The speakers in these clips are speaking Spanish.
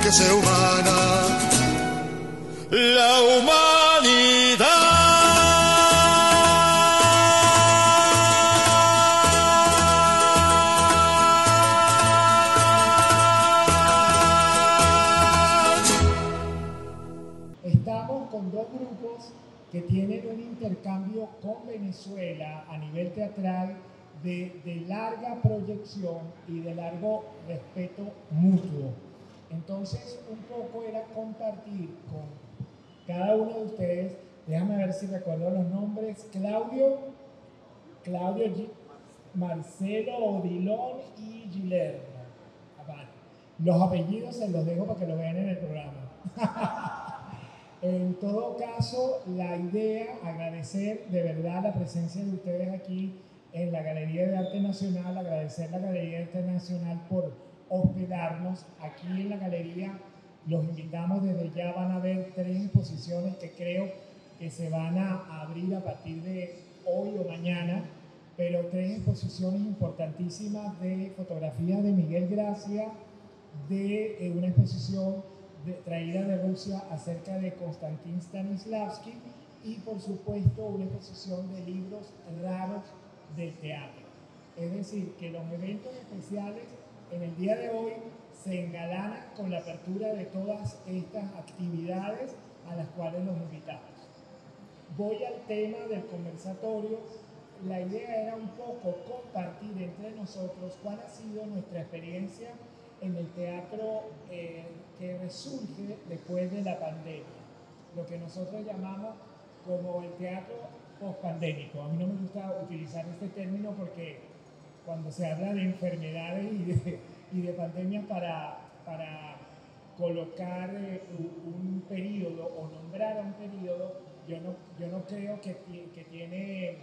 que sea humana la humanidad. Estamos con dos grupos que tienen un intercambio con Venezuela a nivel teatral de larga proyección y de largo respeto mutuo. Entonces, un poco era compartir con cada uno de ustedes, déjame ver si recuerdo los nombres, Claudio, Marcelo, Odilon y Guillermo. Vale. Los apellidos se los dejo para que lo vean en el programa. En todo caso, la idea, agradecer de verdad la presencia de ustedes aquí en la Galería de Arte Nacional, agradecer a la Galería de Arte Nacional por hospedarnos aquí en la galería. Los invitamos, desde ya van a ver 3 exposiciones que creo que se van a abrir a partir de hoy o mañana, pero 3 exposiciones importantísimas de fotografía de Miguel Gracia, de una exposición traída de Rusia acerca de Konstantin Stanislavski y por supuesto una exposición de libros raros del teatro. Es decir, que los eventos especiales en el día de hoy se engalanan con la apertura de todas estas actividades a las cuales los invitamos. Voy al tema del conversatorio. La idea era un poco compartir entre nosotros cuál ha sido nuestra experiencia en el teatro que resurge después de la pandemia, lo que nosotros llamamos como el teatro post-pandémico. A mí no me gusta utilizar este término porque cuando se habla de enfermedades y de pandemias para colocar un periodo o nombrar a un periodo, yo no creo que tiene,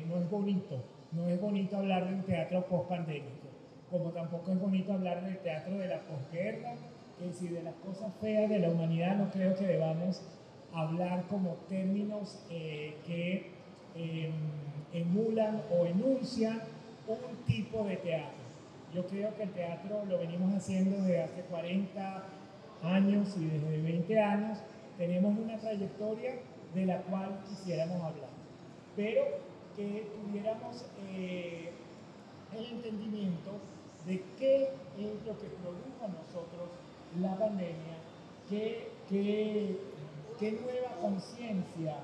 no es bonito hablar de un teatro post-pandémico, como tampoco es bonito hablar del teatro de la posguerra, es decir, de las cosas feas de la humanidad. No creo que debamos hablar como términos que emulan o enuncian un tipo de teatro. Yo creo que el teatro lo venimos haciendo desde hace 40 años y desde 20 años tenemos una trayectoria de la cual quisiéramos hablar, pero que tuviéramos el entendimiento de qué es lo que produjo a nosotros la pandemia, qué nueva conciencia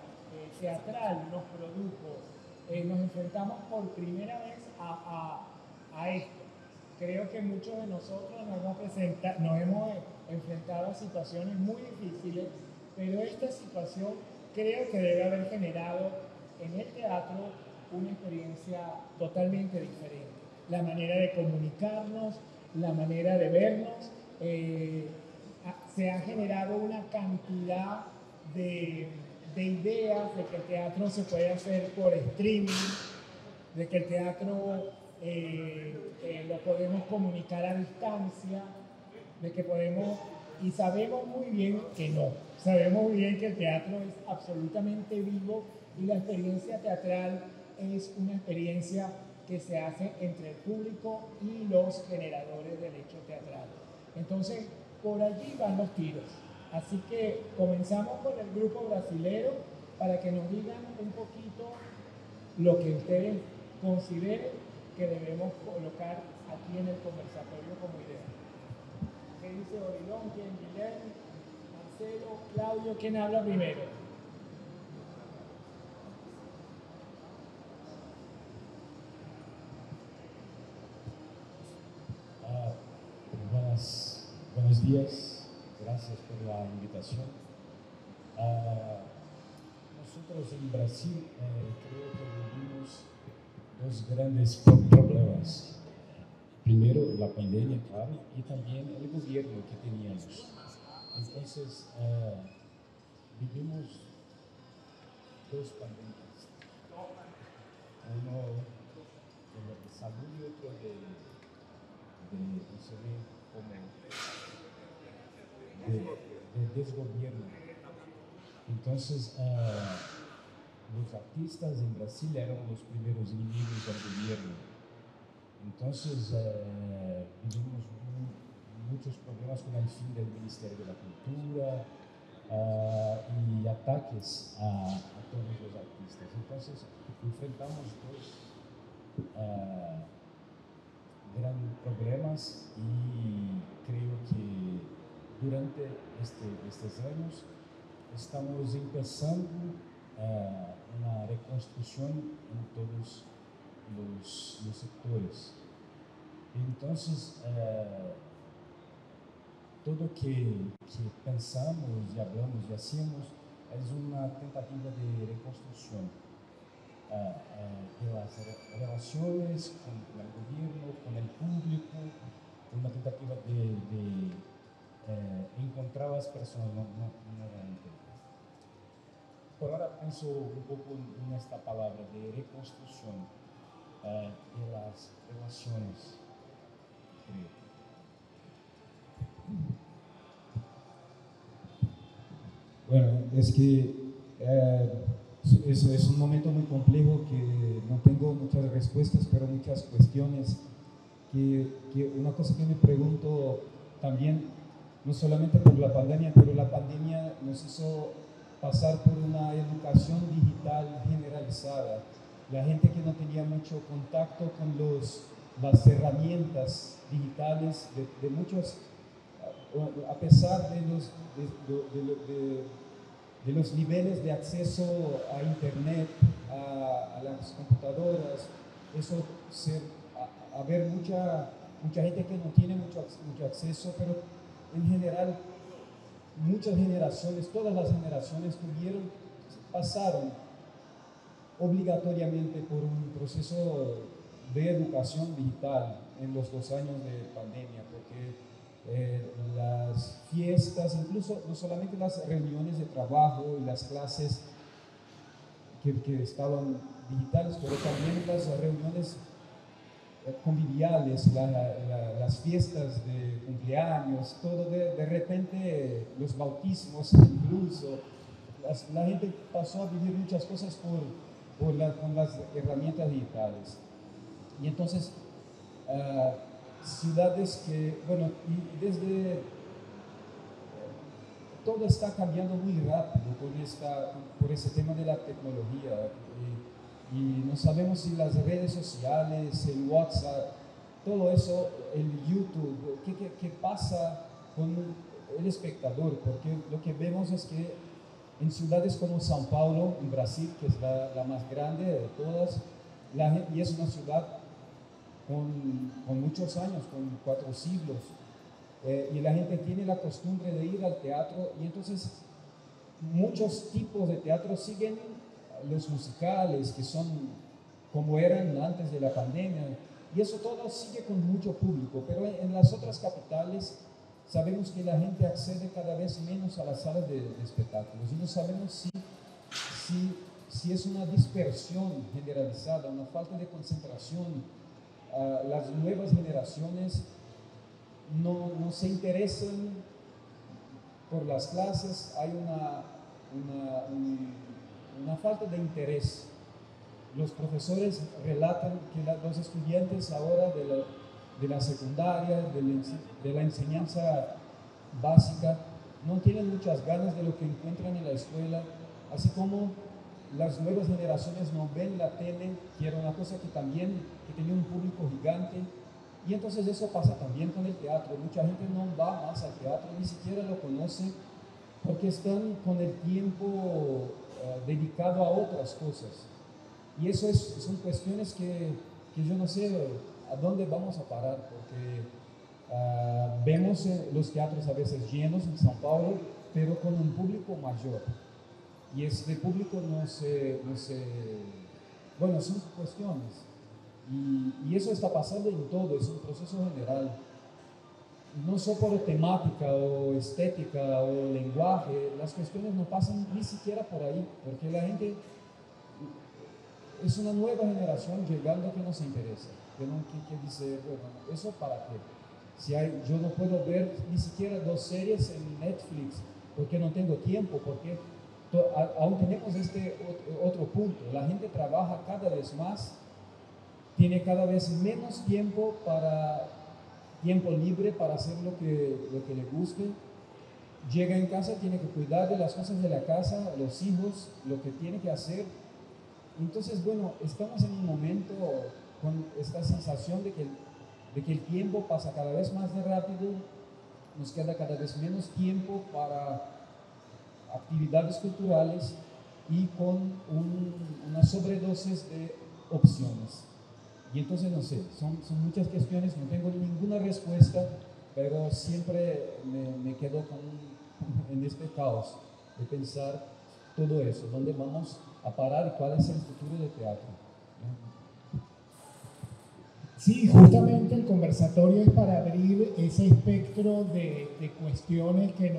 teatral nos produjo. Nos enfrentamos por primera vez a esto. Creo que muchos de nosotros nos hemos enfrentado a situaciones muy difíciles, pero esta situación creo que debe haber generado en el teatro una experiencia totalmente diferente. La manera de comunicarnos, la manera de vernos, se ha generado una cantidad de ideas de que el teatro se puede hacer por streaming, de que el teatro lo podemos comunicar a distancia, de que podemos, y sabemos muy bien que no, sabemos muy bien que el teatro es absolutamente vivo y la experiencia teatral es una experiencia que se hace entre el público y los generadores del hecho teatral. Entonces, por allí van los tiros. Así que comenzamos con el grupo brasilero para que nos digan un poquito lo que ustedes consideren que debemos colocar aquí en el conversatorio como idea. ¿Qué dice Odilon? ¿Quién? Guillermo, Marcelo, Claudio. ¿Quién habla primero? Buenos días, gracias por la invitación. Nosotros en Brasil creo que vivimos 2 grandes problemas. Primero, la pandemia, claro, y también el gobierno que teníamos. Entonces, vivimos 2 pandemias. Uno de salud y otro de desgobierno. Entonces, los artistas en Brasil eran los primeros enemigos del gobierno. Entonces, vivimos muchos problemas con el fin del Ministerio de la Cultura y ataques a todos los artistas. Entonces, enfrentamos dos grandes problemas y creo que durante estos años estamos empezando una reconstrucción en todos los sectores. Entonces, todo que pensamos y hablamos y hacemos es una tentativa de reconstrucción de las relaciones con el gobierno, con el público, una tentativa de encontrar a las personas nuevamente. Por ahora pienso un poco en esta palabra de reconstrucción de las relaciones, creo. Bueno, es que es un momento muy complejo que no tengo muchas respuestas, pero muchas cuestiones. Que una cosa que me pregunto también, no solamente por la pandemia, pero la pandemia nos hizo pasar por una educación digital generalizada. La gente que no tenía mucho contacto con las herramientas digitales de muchos, a pesar de los niveles de acceso a internet, a las computadoras, eso haber mucha gente que no tiene mucho acceso, pero en general muchas generaciones, todas las generaciones pasaron obligatoriamente por un proceso de educación digital en los 2 años de pandemia, porque las fiestas, incluso no solamente las reuniones de trabajo y las clases que estaban digitales, pero también las reuniones conviviales, las fiestas de cumpleaños, todo de repente, los bautismos incluso, la gente pasó a vivir muchas cosas con las herramientas digitales. Y entonces, ciudades que, bueno, y desde, todo está cambiando muy rápido por ese tema de la tecnología. Y no sabemos si las redes sociales, el WhatsApp, todo eso, el YouTube, qué pasa con el espectador, porque lo que vemos es que en ciudades como São Paulo, en Brasil, que es la más grande de todas, y es una ciudad con muchos años, con 4 siglos, y la gente tiene la costumbre de ir al teatro, y entonces muchos tipos de teatro siguen los musicales, que son como eran antes de la pandemia, y eso todo sigue con mucho público, pero en las otras capitales sabemos que la gente accede cada vez menos a las salas de espectáculos, y no sabemos si es una dispersión generalizada, una falta de concentración. Las nuevas generaciones no se interesan por las clases, hay una falta de interés. Los profesores relatan que los estudiantes ahora de la secundaria, de la enseñanza básica, no tienen muchas ganas de lo que encuentran en la escuela, así como las nuevas generaciones no ven la tele, que era una cosa que tenía un público gigante, y entonces eso pasa también con el teatro. Mucha gente no va más al teatro, ni siquiera lo conoce, porque están con el tiempo dedicado a otras cosas. Y eso son cuestiones que yo no sé a dónde vamos a parar, porque vemos los teatros a veces llenos en São Paulo, pero con un público mayor. Y este público bueno, son cuestiones. Y eso está pasando en todo, es un proceso general. No solo por temática o estética o lenguaje, las cuestiones no pasan ni siquiera por ahí, porque la gente es una nueva generación llegando que nos interesa, que dice, bueno, ¿eso para qué? Yo no puedo ver ni siquiera 2 series en Netflix porque no tengo tiempo, porque aún tenemos este otro punto, la gente trabaja cada vez más, tiene cada vez menos tiempo para tiempo libre para hacer lo que le guste. Llega en casa, tiene que cuidar de las cosas de la casa, los hijos, lo que tiene que hacer. Entonces, bueno, estamos en un momento con esta sensación de que el tiempo pasa cada vez más de rápido, nos queda cada vez menos tiempo para actividades culturales y con una sobredosis de opciones. Y entonces, no sé, son muchas cuestiones, no tengo ninguna respuesta, pero siempre me quedo en este caos de pensar todo eso, dónde vamos a parar y cuál es el futuro del teatro. Sí, justamente el conversatorio es para abrir ese espectro de cuestiones que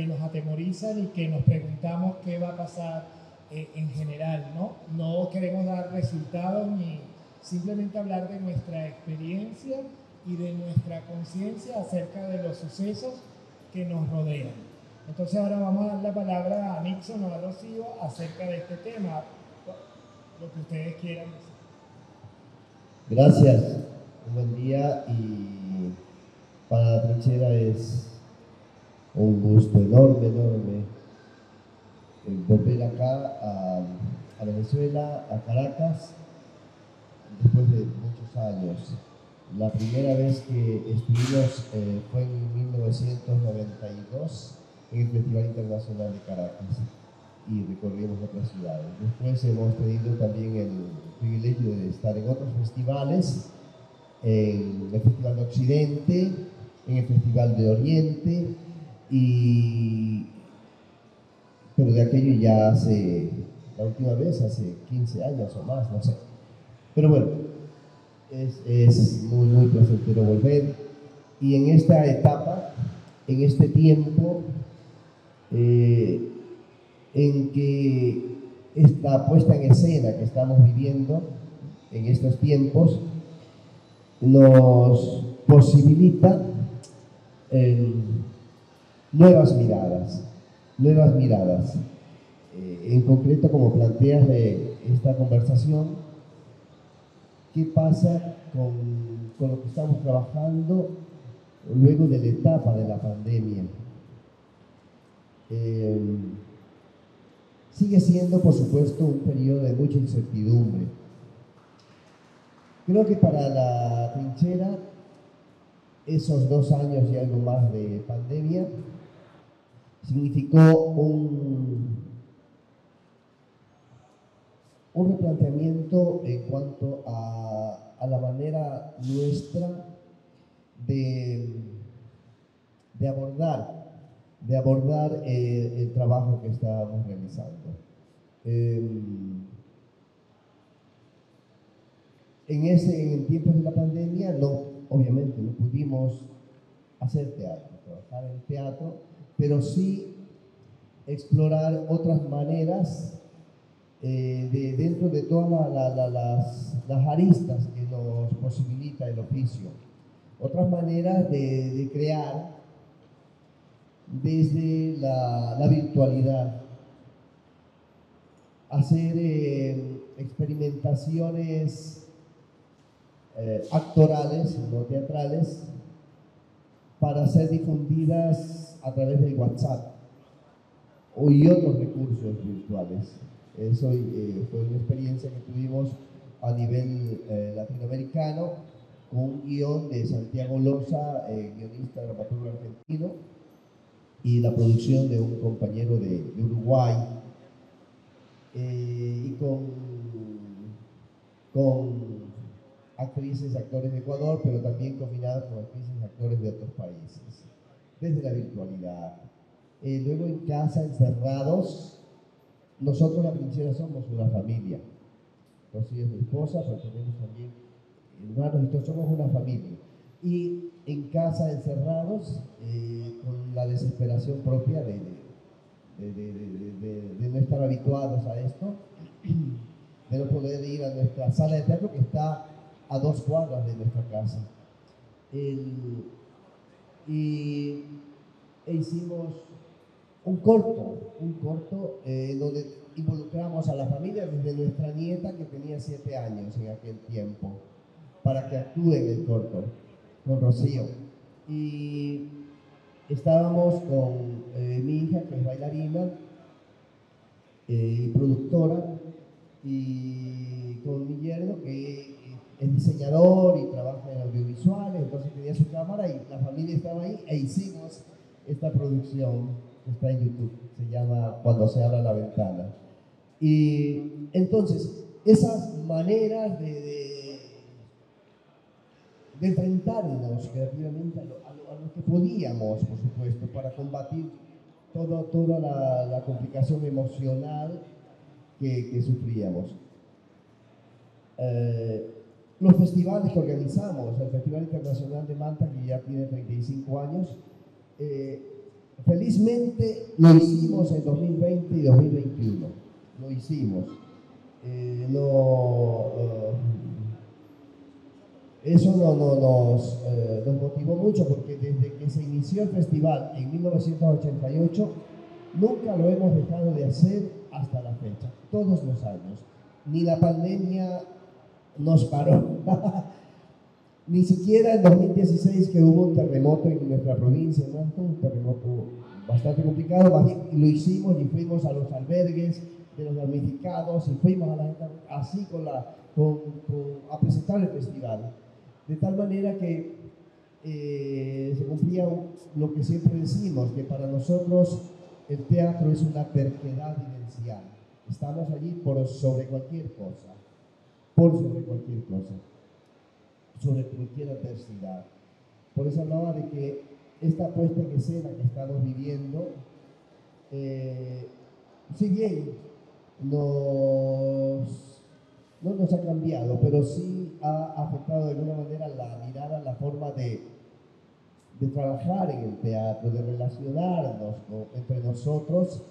nos atemorizan y que nos preguntamos qué va a pasar en general, ¿no? No queremos dar resultados ni simplemente hablar de nuestra experiencia y de nuestra conciencia acerca de los sucesos que nos rodean. Entonces ahora vamos a dar la palabra a Nixon o a Rocío acerca de este tema, lo que ustedes quieran decir. Gracias, un buen día, y para la trinchera es un gusto enorme volver acá a Venezuela, a Caracas, después de muchos años. La primera vez que estuvimos fue en 1992 en el Festival Internacional de Caracas y recorrimos otras ciudades. Después hemos tenido también el privilegio de estar en otros festivales, en el Festival de Occidente, en el Festival de Oriente, pero de aquello ya la última vez hace 15 años o más, no sé. Pero bueno, es muy placentero volver, y en esta etapa, en este tiempo, en que esta puesta en escena que estamos viviendo en estos tiempos nos posibilita nuevas miradas. En concreto, como planteas esta conversación, ¿qué pasa con lo que estamos trabajando luego de la etapa de la pandemia? Sigue siendo, por supuesto, un periodo de mucha incertidumbre. Creo que para la trinchera, esos 2 años y algo más de pandemia significó un replanteamiento en cuanto a la manera nuestra de abordar el trabajo que estábamos realizando. En tiempos de la pandemia, obviamente no pudimos hacer teatro, trabajar en teatro, pero sí explorar otras maneras dentro de todas las aristas que nos posibilita el oficio. Otras maneras de crear desde la virtualidad, hacer experimentaciones actorales, no teatrales, para ser difundidas a través del WhatsApp y otros recursos virtuales. Eso fue una experiencia que tuvimos a nivel latinoamericano, con un guión de Santiago Loza, guionista dramaturgo argentino, y la producción de un compañero de Uruguay, y con actrices y actores de Ecuador, pero también combinadas con actrices y actores de otros países, desde la virtualidad. Luego en casa, encerrados, nosotros la trinchera somos una familia. Rocío es mi esposa, pero tenemos también hermanos y todos somos una familia. Y en casa, encerrados, con la desesperación propia de no estar habituados a esto, de no poder ir a nuestra sala de teatro que está a 2 cuadras de nuestra casa. E hicimos un corto donde involucramos a la familia, desde nuestra nieta que tenía 7 años en aquel tiempo, para que actúe en el corto. con Rocío. Y estábamos con mi hija, que es bailarina y productora, y con mi yerno, que es diseñador y trabaja en audiovisuales, entonces tenía su cámara y la familia estaba ahí e hicimos esta producción que está en YouTube, se llama Cuando se abra la ventana. Y entonces, esas maneras de enfrentarnos creativamente a lo que podíamos, por supuesto, para combatir toda la complicación emocional que sufríamos. Los festivales que organizamos, el Festival Internacional de Manta, que ya tiene 35 años, felizmente lo hicimos en 2020 y 2021, lo hicimos. Eso nos motivó mucho, porque desde que se inició el festival en 1988, nunca lo hemos dejado de hacer hasta la fecha, todos los años. Ni la pandemia nos paró, ni siquiera en 2016, que hubo un terremoto en nuestra provincia, ¿no? Un terremoto bastante complicado, más bien lo hicimos y fuimos a los albergues de los damnificados y fuimos a la gente así a presentar el festival. De tal manera que se cumplía lo que siempre decimos, que para nosotros el teatro es una terquedad vivencial. Estamos allí sobre cualquier cosa, sobre cualquier adversidad. Por eso hablaba de que esta puesta en escena que estamos viviendo, si bien no nos ha cambiado, pero sí ha afectado de alguna manera la mirada, la forma de trabajar en el teatro, de relacionarnos entre nosotros.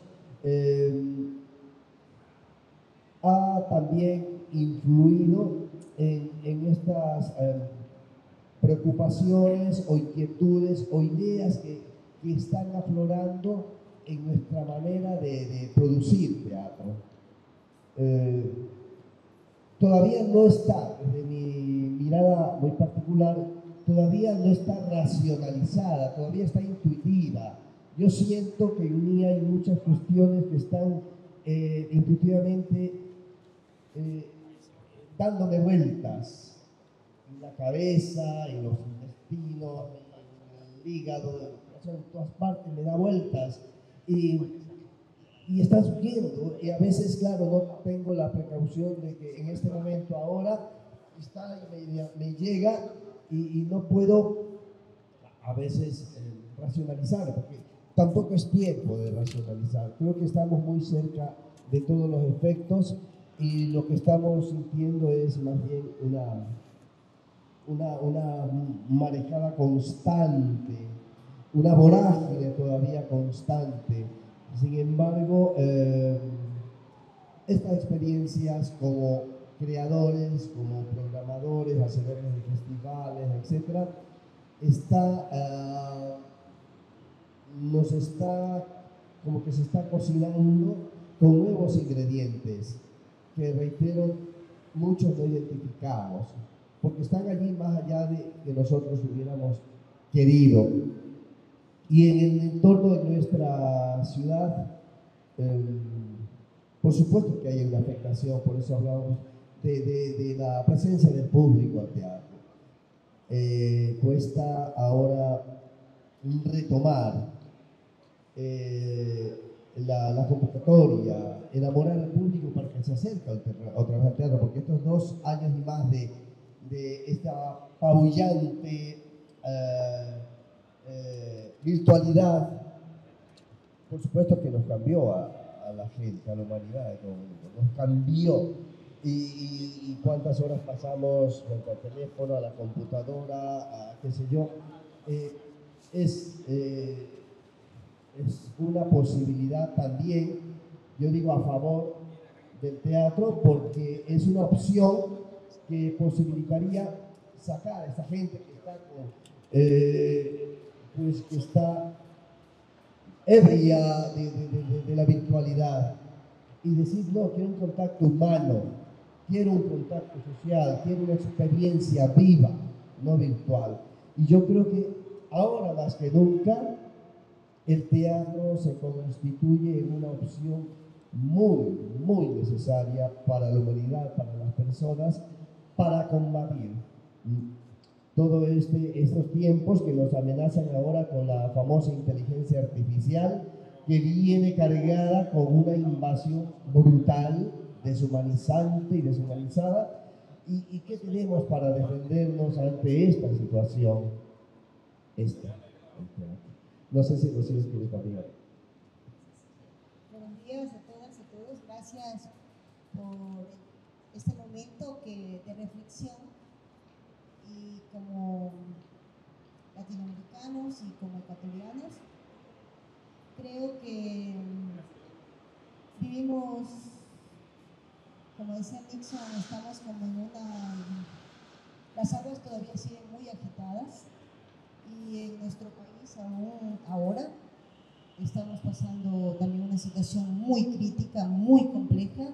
Ha también influido en estas preocupaciones o inquietudes o ideas que están aflorando en nuestra manera de producir teatro. Todavía no está, desde mi mirada muy particular, todavía no está racionalizada, todavía está intuitiva. Yo siento que en mí hay muchas cuestiones que están intuitivamente dándome vueltas en la cabeza, en los intestinos, en el hígado, en todas partes me da vueltas. Y está surgiendo, y a veces, claro, no tengo la precaución de que en este momento ahora está y me llega y no puedo a veces racionalizar, porque tampoco es tiempo de racionalizar. Creo que estamos muy cerca de todos los efectos y lo que estamos sintiendo es más bien una marejada constante, una vorágine todavía constante. Sin embargo, estas experiencias como creadores, como programadores, hacedores de festivales, etc., como que se está cocinando con nuevos ingredientes que, reitero, muchos no identificamos, porque están allí más allá de que nosotros hubiéramos querido. Y en el entorno de nuestra ciudad, por supuesto que hay una afectación, por eso hablábamos de la presencia del público al teatro. Cuesta ahora retomar la convocatoria, enamorar al público para que se acerque otra vez al teatro, porque estos 2 años y más de esta apabullante virtualidad, por supuesto que nos cambió a la gente, a la humanidad, de todo el mundo. Nos cambió. Y cuántas horas pasamos frente al teléfono, a la computadora, a qué sé yo. Es una posibilidad también, yo digo, a favor del teatro, porque es una opción que posibilitaría sacar a esa gente que está que está ebria de la virtualidad y decir, no, quiero un contacto humano, quiero un contacto social, quiero una experiencia viva, no virtual. Y yo creo que ahora más que nunca el teatro se constituye en una opción muy, muy necesaria para la humanidad, para las personas, para combatir todos estos tiempos que nos amenazan ahora con la famosa inteligencia artificial, que viene cargada con una invasión brutal, deshumanizante y deshumanizada. ¿Y qué tenemos para defendernos ante esta situación? El teatro. No sé si Rocío quiere cambiar. Buenos días a todas y a todos. Gracias por este momento de reflexión. Y como latinoamericanos y como ecuatorianos, creo que vivimos, como decía Nixon, estamos como en las aguas todavía siguen muy agitadas y en nuestro país aún ahora estamos pasando también una situación muy crítica, muy compleja,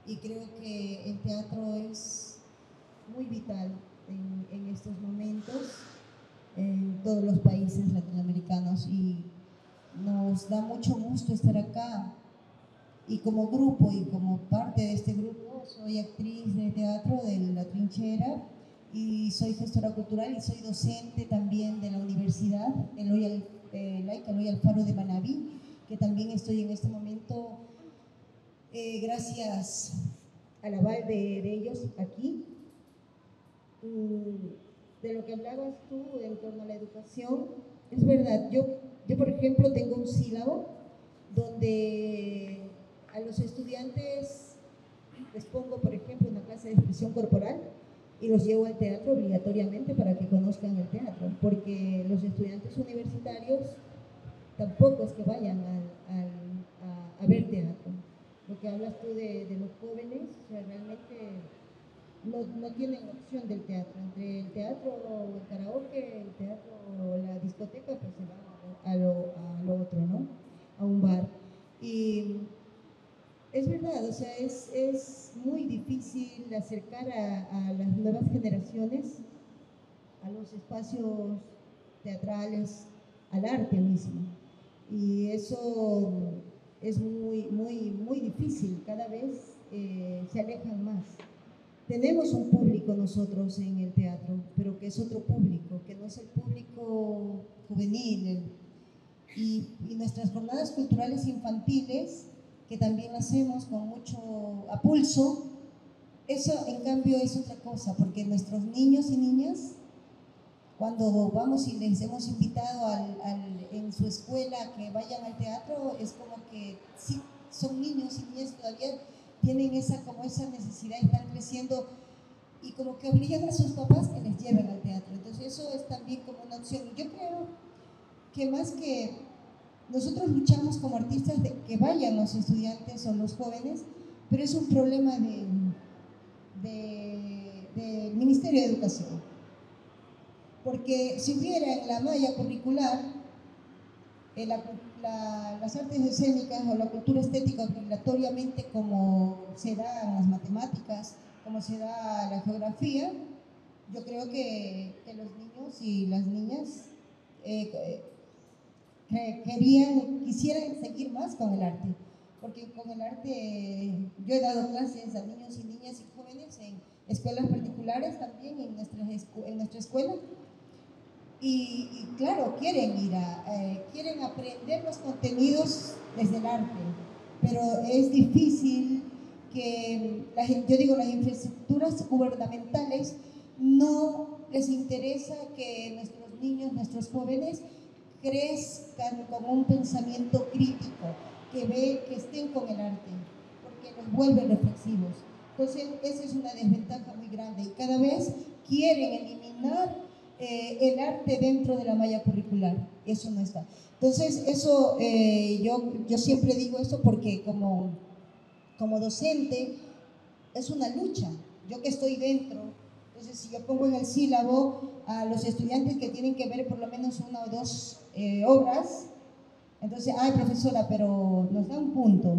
y creo que el teatro es muy vital en estos momentos en todos los países latinoamericanos, y nos da mucho gusto estar acá. Y como grupo y como parte de este grupo, soy actriz de teatro de La Trinchera y soy gestora cultural y soy docente también de la Universidad Laica Eloy Alfaro de Manabí, que también estoy en este momento, gracias al aval de ellos aquí. De lo que hablabas tú en torno a la educación, es verdad, yo por ejemplo tengo un sílabo donde a los estudiantes les pongo, por ejemplo, una clase de expresión corporal y los llevo al teatro obligatoriamente para que conozcan el teatro, porque los estudiantes universitarios tampoco es que vayan a ver teatro. Lo que hablas tú de los jóvenes, o sea, realmente no tienen opción del teatro. Entre el teatro o el karaoke, el teatro o la discoteca, pues se van a lo otro, ¿no? A un bar. Y es verdad, o sea, es muy difícil acercar a las nuevas generaciones a los espacios teatrales, al arte mismo. Y eso es muy, muy, muy difícil, cada vez se alejan más. Tenemos un público nosotros en el teatro, pero que es otro público, que no es el público juvenil. Y nuestras jornadas culturales infantiles, que también hacemos con mucho a pulso, eso en cambio es otra cosa, porque nuestros niños y niñas, cuando vamos y les hemos invitado en su escuela que vayan al teatro, es como que sí, son niños y niñas todavía tienen esa necesidad, están creciendo y como que obligan a sus papás que les lleven al teatro. Entonces eso es también como una opción. Y yo creo que más que nosotros luchamos como artistas de que vayan los estudiantes o los jóvenes, pero es un problema del Ministerio de Educación. Porque si hubiera en la malla curricular las artes escénicas o la cultura estética obligatoriamente, como se da en las matemáticas, como se da la geografía, yo creo que los niños y las niñas quisieran seguir más con el arte, porque con el arte yo he dado clases a niños y niñas y jóvenes en escuelas particulares también, en nuestra escuela, y claro, quieren quieren aprender los contenidos desde el arte, pero es difícil que, yo digo, las infraestructuras gubernamentales no les interesa que nuestros niños, nuestros jóvenes crezcan con un pensamiento crítico, que estén con el arte, porque los vuelve reflexivos. Entonces, esa es una desventaja muy grande y cada vez quieren eliminar el arte dentro de la malla curricular. Eso no está. Entonces, eso, yo siempre digo esto porque como docente es una lucha. Yo que estoy dentro, entonces si yo pongo en el sílabo a los estudiantes que tienen que ver por lo menos una o dos obras, entonces, ay profesora, pero nos da un punto.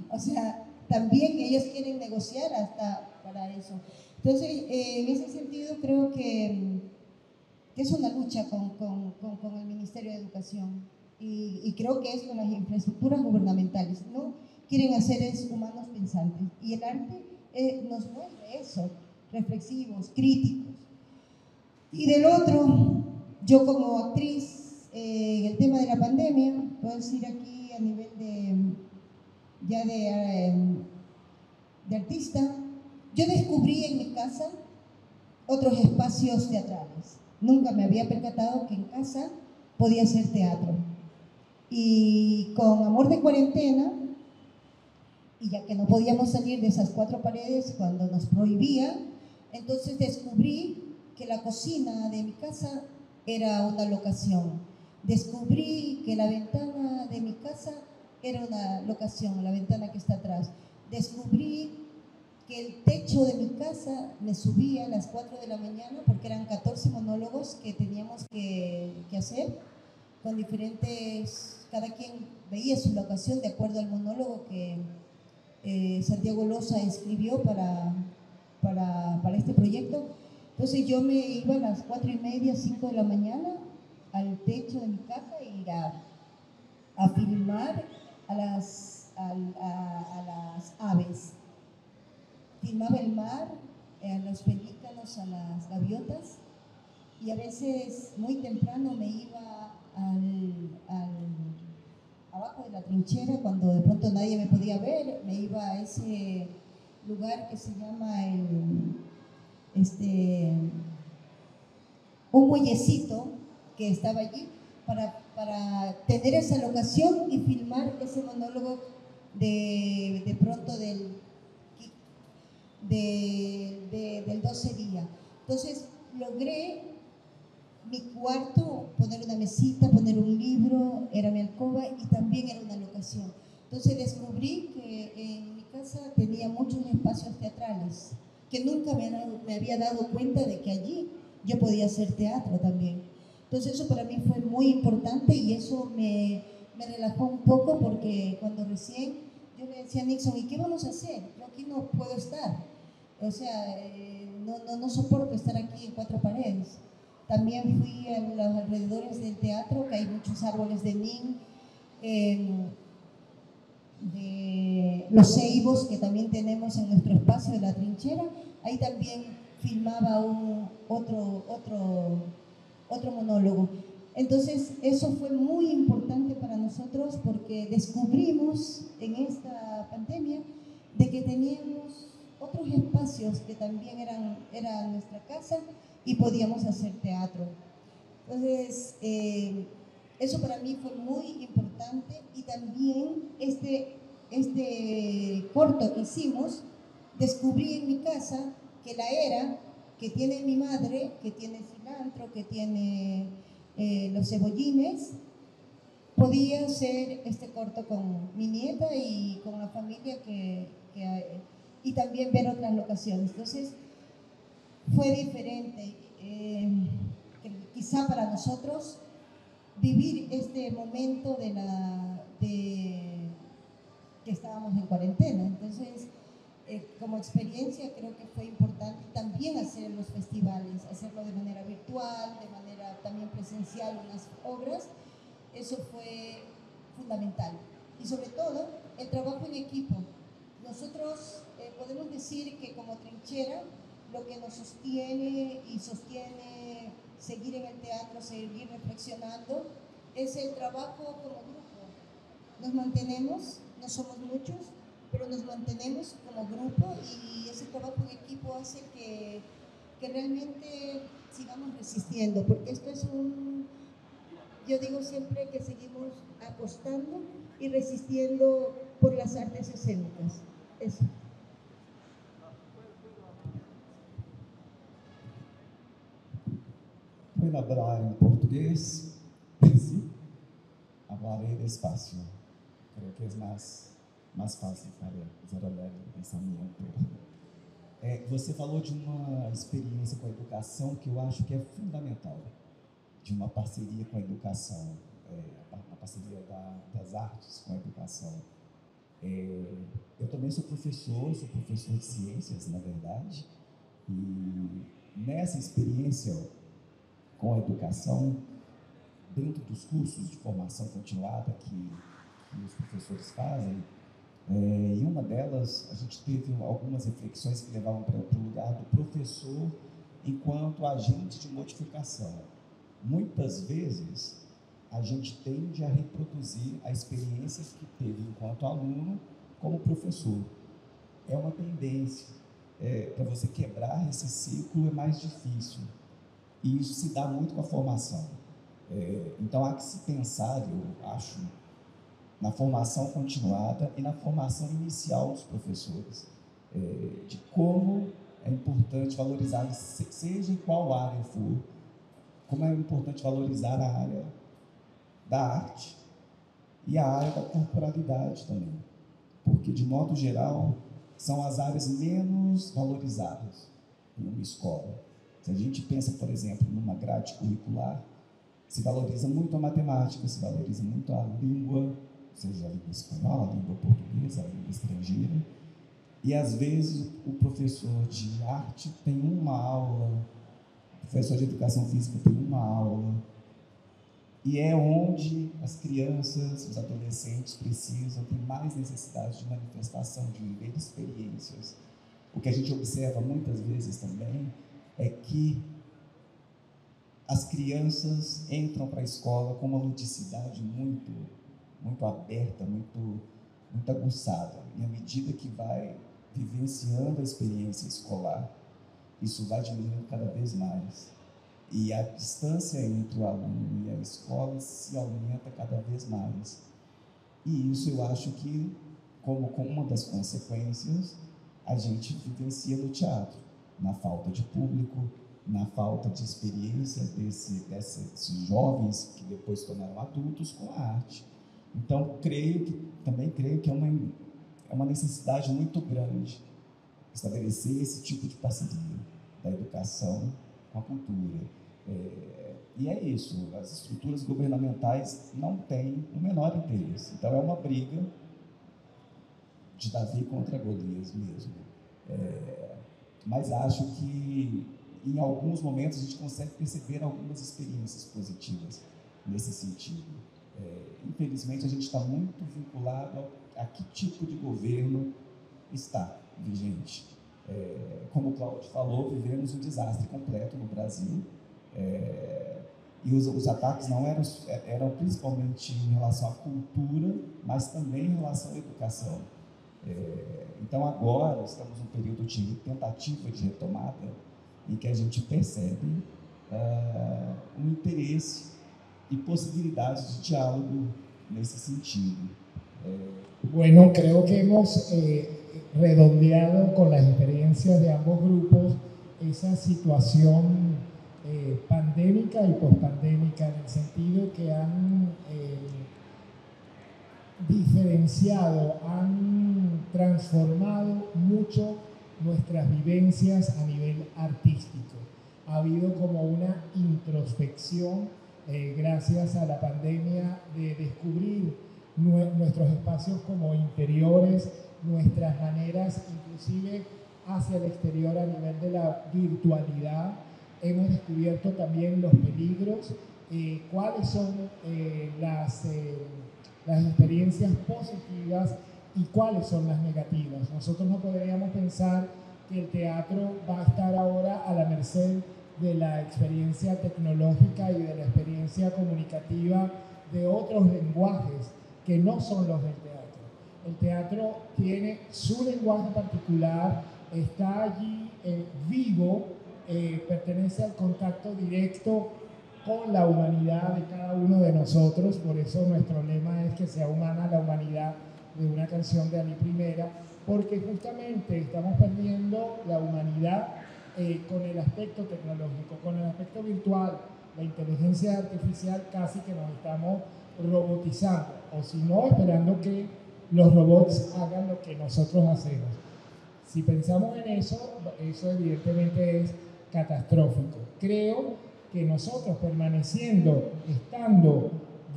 O sea, también ellos quieren negociar hasta para eso. Entonces, en ese sentido creo que que es una lucha con el Ministerio de Educación y creo que es con las infraestructuras gubernamentales. No quieren hacer es humanos pensantes y el arte nos vuelve eso, reflexivos, críticos. Y del otro, yo como actriz, en el tema de la pandemia, puedo decir aquí a nivel de artista, yo descubrí en mi casa otros espacios teatrales. Nunca me había percatado que en casa podía hacer teatro. Y con Amor de Cuarentena, y ya que no podíamos salir de esas 4 paredes cuando nos prohibía, entonces descubrí que la cocina de mi casa era una locación. Descubrí que la ventana de mi casa era una locación, la ventana que está atrás. Descubrí que el techo de mi casa me subía a las 4 de la mañana porque eran 14 monólogos que teníamos que hacer con diferentes, cada quien veía su locación de acuerdo al monólogo que Santiago Loza escribió para este proyecto. Entonces yo me iba a las 4:30, 5 de la mañana al techo de mi casa e ir a filmar a las aves. Filmaba el mar, a los pelícanos, a las gaviotas, y a veces muy temprano me iba abajo de la trinchera cuando de pronto nadie me podía ver, me iba a ese lugar que se llama un muellecito que estaba allí para tener esa locación y filmar ese monólogo de pronto del 12 día. Entonces logré mi cuarto, poner una mesita, poner un libro, era mi alcoba y también era una locación. Entonces descubrí que en mi casa tenía muchos espacios teatrales, que nunca me había dado cuenta de que allí yo podía hacer teatro también. Entonces eso para mí fue muy importante y eso me relajó un poco porque cuando recién yo le decía a Nixon, ¿y qué vamos a hacer? Yo aquí no puedo estar. O sea, no soporto estar aquí en 4 paredes. También fui a los alrededores del teatro, que hay muchos árboles de nin, de los ceibos que también tenemos en nuestro espacio de la trinchera. Ahí también filmaba otro monólogo. Entonces, eso fue muy importante para nosotros porque descubrimos en esta pandemia de que teníamos otros espacios que también eran nuestra casa y podíamos hacer teatro. Entonces, eso para mí fue muy importante y también este corto que hicimos, descubrí en mi casa que la era que tiene mi madre, que tiene cilantro, que tiene los cebollines, podía hacer este corto con mi nieta y con la familia y también ver otras locaciones. Entonces, fue diferente. Quizá para nosotros vivir este momento que estábamos en cuarentena. Entonces, como experiencia creo que fue importante también hacer los festivales, hacerlo de manera virtual, de manera también presencial, unas obras. Eso fue fundamental. Y sobre todo, el trabajo en equipo. Nosotros podemos decir que como trinchera, lo que nos sostiene y sostiene seguir en el teatro, seguir reflexionando, es el trabajo como grupo. Nos mantenemos, no somos muchos, pero nos mantenemos como grupo y ese trabajo en equipo hace que realmente sigamos resistiendo, porque esto es yo digo siempre que seguimos apostando y resistiendo por las artes escénicas. Eso. Puedo hablar en portugués. Sí. Hablaré despacio. Creo que es mais fácil para desenvolver o pensamento. Você falou de uma experiência com a educação que eu acho que é fundamental, de uma parceria com a educação, a parceria das artes com a educação. Eu também sou professor de ciências, na verdade, e nessa experiência com a educação dentro dos cursos de formação continuada que os professores fazem. E uma delas, a gente teve algumas reflexões que levavam para o lugar do professor enquanto agente de modificação. Muitas vezes, a gente tende a reproduzir a experiência que teve enquanto aluno como professor. É uma tendência. Para você quebrar esse ciclo é mais difícil. E isso se dá muito com a formação. Então, há que se pensar, eu acho, na formação continuada e na formação inicial dos professores, de como é importante valorizar, seja em qual área for, como é importante valorizar a área da arte e a área da corporalidade também, porque, de modo geral, são as áreas menos valorizadas em uma escola. Se a gente pensa, por exemplo, numa grade curricular, se valoriza muito a matemática, se valoriza muito a língua, seja a língua espanhola, a língua portuguesa, a língua estrangeira, e às vezes o professor de arte tem uma aula, o professor de educação física tem uma aula, e é onde as crianças, os adolescentes precisam ter mais necessidade de manifestação, de viver experiências. O que a gente observa muitas vezes também é que as crianças entram para a escola com uma ludicidade muito aberta, muito aguçada. E à medida que vai vivenciando a experiência escolar, isso vai diminuindo cada vez mais. E a distância entre o aluno e a escola se aumenta cada vez mais. E isso eu acho que, como uma das consequências, a gente vivencia no teatro, na falta de público, na falta de experiência desses jovens que depois se tornaram adultos com a arte. Então, também creio que é uma necessidade muito grande estabelecer esse tipo de parceria da educação com a cultura. E é isso, as estruturas governamentais não têm o menor interesse. Então, é uma briga de Davi contra Golias mesmo. Mas acho que, em alguns momentos, a gente consegue perceber algumas experiências positivas nesse sentido. Infelizmente, a gente está muito vinculado a que tipo de governo está vigente. Como o Cláudio falou, vivemos um desastre completo no Brasil, e os ataques não eram principalmente em relação à cultura, mas também em relação à educação. Então, agora, estamos num período de tentativa de retomada, em que a gente percebe um interesse y posibilidades de diálogo nesse sentido. Bueno, creo que hemos redondeado con las experiencias de ambos grupos esa situación pandémica y pospandémica, en el sentido que han diferenciado, han transformado mucho nuestras vivencias a nivel artístico. Ha habido como una introspección gracias a la pandemia de descubrir nuestros espacios como interiores, nuestras maneras inclusive hacia el exterior a nivel de la virtualidad. Hemos descubierto también los peligros, cuáles son las experiencias positivas y cuáles son las negativas. Nosotros no podríamos pensar que el teatro va a estar ahora a la merced de la experiencia tecnológica y de la experiencia comunicativa de otros lenguajes que no son los del teatro. El teatro tiene su lenguaje particular, está allí vivo, pertenece al contacto directo con la humanidad de cada uno de nosotros. Por eso nuestro lema es que sea humana la humanidad, de una canción de Ali Primera, porque justamente estamos perdiendo la humanidad con el aspecto tecnológico, con el aspecto virtual. La inteligencia artificial casi que nos estamos robotizando, o si no, esperando que los robots hagan lo que nosotros hacemos. Si pensamos en eso, eso evidentemente es catastrófico. Creo que nosotros permaneciendo, estando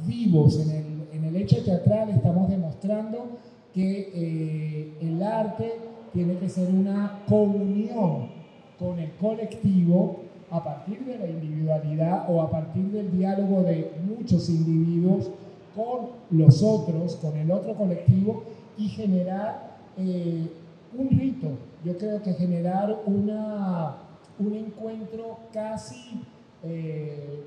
vivos en el hecho teatral, estamos demostrando que el arte tiene que ser una comunión con el colectivo a partir de la individualidad o a partir del diálogo de muchos individuos con los otros, con el otro colectivo, y generar un rito. Yo creo que generar un encuentro casi,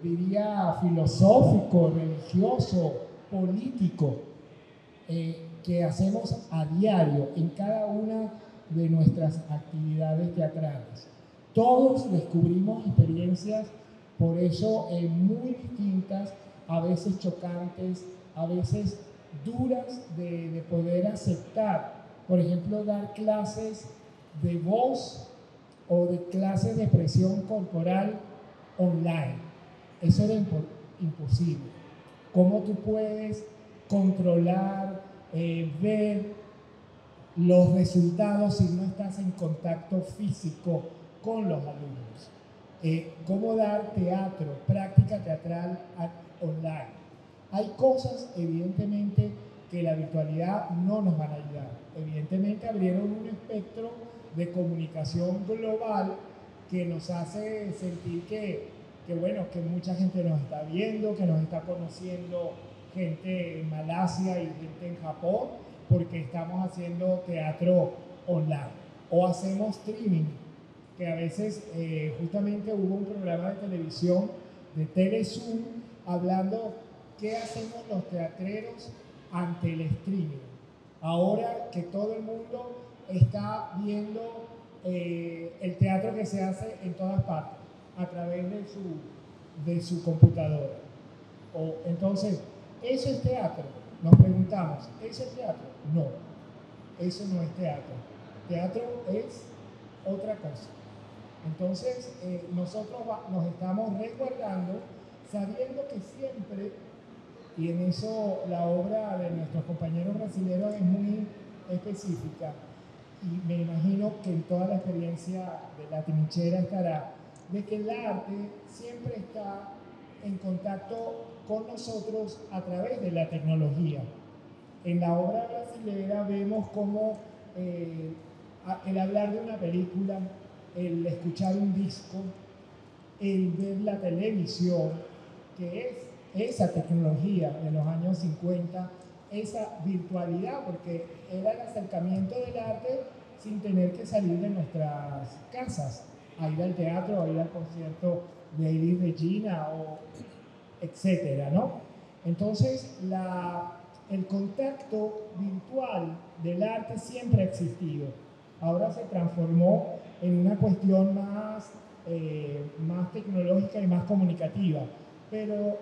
diría, filosófico, religioso, político, que hacemos a diario en cada una de nuestras actividades teatrales. Todos descubrimos experiencias, por eso muy distintas, a veces chocantes, a veces duras de poder aceptar. Por ejemplo, dar clases de voz o de clases de expresión corporal online. Eso era imposible. ¿Cómo tú puedes controlar, ver los resultados si no estás en contacto físico con los alumnos? ¿Cómo dar teatro, práctica teatral online? Hay cosas, evidentemente, que la virtualidad no nos van a ayudar. Evidentemente abrieron un espectro de comunicación global que nos hace sentir que mucha gente nos está viendo, que nos está conociendo gente en Malasia y gente en Japón, porque estamos haciendo teatro online o hacemos streaming, que a veces justamente hubo un programa de televisión de Telezoom hablando qué hacemos los teatreros ante el streaming. Ahora que todo el mundo está viendo el teatro que se hace en todas partes a través de su computadora. Entonces, ¿eso es teatro? Nos preguntamos, ¿eso es teatro? No, eso no es teatro. Teatro es otra cosa. Entonces, nosotros nos estamos resguardando sabiendo que siempre, y en eso la obra de nuestros compañeros brasileños es muy específica, y me imagino que en toda la experiencia de la trinchera estará, de que el arte siempre está en contacto con nosotros a través de la tecnología. En la obra brasilera vemos cómo el hablar de una película, el escuchar un disco, el ver la televisión, que es esa tecnología de los años 50, esa virtualidad, porque era el acercamiento del arte sin tener que salir de nuestras casas, a ir al teatro, a ir al concierto de Elis Regina, o etcétera, ¿no? Entonces, el contacto virtual del arte siempre ha existido. Ahora se transformó en una cuestión más tecnológica y más comunicativa. Pero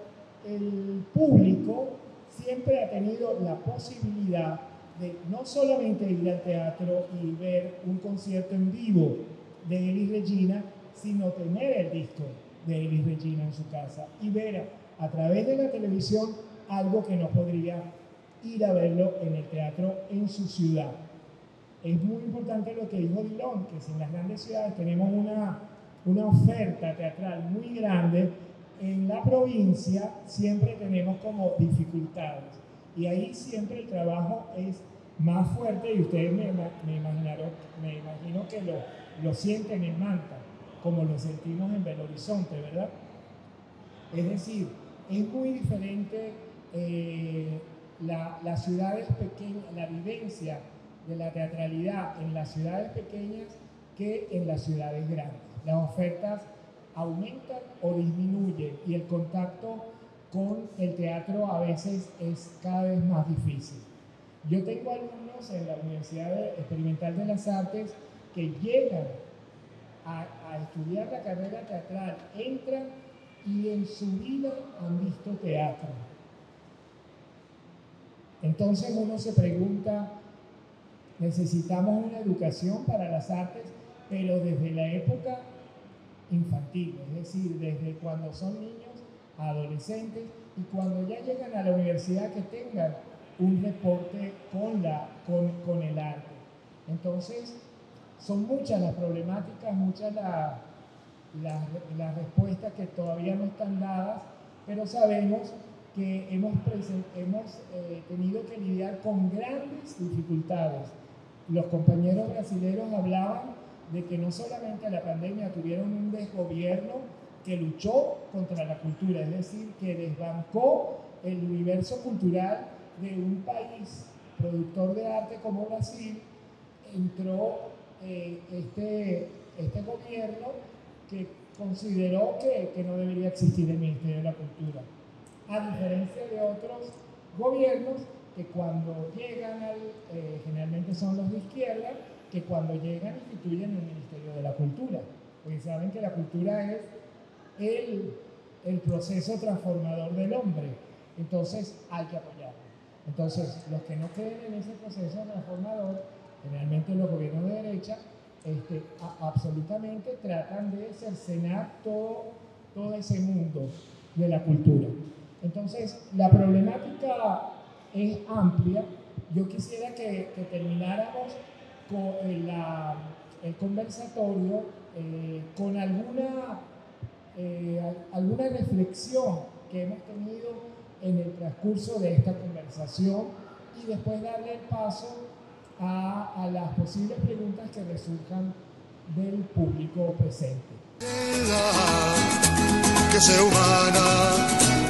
el público siempre ha tenido la posibilidad de no solamente ir al teatro y ver un concierto en vivo de Elis Regina, sino tener el disco de Elis Regina en su casa y ver a través de la televisión algo que no podría ir a verlo en el teatro en su ciudad. Es muy importante lo que dijo Dillon, que si en las grandes ciudades tenemos una oferta teatral muy grande, en la provincia siempre tenemos como dificultades. Y ahí siempre el trabajo es más fuerte, y ustedes me imagino que lo sienten en Manta, como lo sentimos en Belo Horizonte, ¿verdad? Es decir, es muy diferente las ciudades pequeñas, la vivencia de la teatralidad en las ciudades pequeñas que en las ciudades grandes. Las ofertas aumentan o disminuyen y el contacto con el teatro a veces es cada vez más difícil. Yo tengo alumnos en la Universidad Experimental de las Artes que llegan a estudiar la carrera teatral, entran y en su vida han visto teatro. Entonces uno se pregunta, necesitamos una educación para las artes, pero desde la época infantil, es decir, desde cuando son niños, adolescentes, y cuando ya llegan a la universidad que tengan un reporte con el arte. Entonces, son muchas las problemáticas, muchas las respuestas que todavía no están dadas, pero sabemos que hemos tenido que lidiar con grandes dificultades. Los compañeros brasileños hablaban de que no solamente la pandemia tuvieron un desgobierno que luchó contra la cultura, es decir, que desbancó el universo cultural de un país productor de arte como Brasil. Entró este gobierno que consideró que no debería existir el Ministerio de la Cultura, a diferencia de otros gobiernos que cuando llegan generalmente son los de izquierda, que cuando llegan instituyen el Ministerio de la Cultura, porque saben que la cultura es el proceso transformador del hombre, entonces hay que apoyarlo. Entonces, los que no creen en ese proceso transformador, generalmente los gobiernos de derecha, absolutamente tratan de cercenar todo ese mundo de la cultura. Entonces, la problemática es amplia. Yo quisiera que termináramos con el conversatorio con alguna reflexión que hemos tenido en el transcurso de esta conversación y después darle el paso a las posibles preguntas que resurjan del público presente. Que sea humana.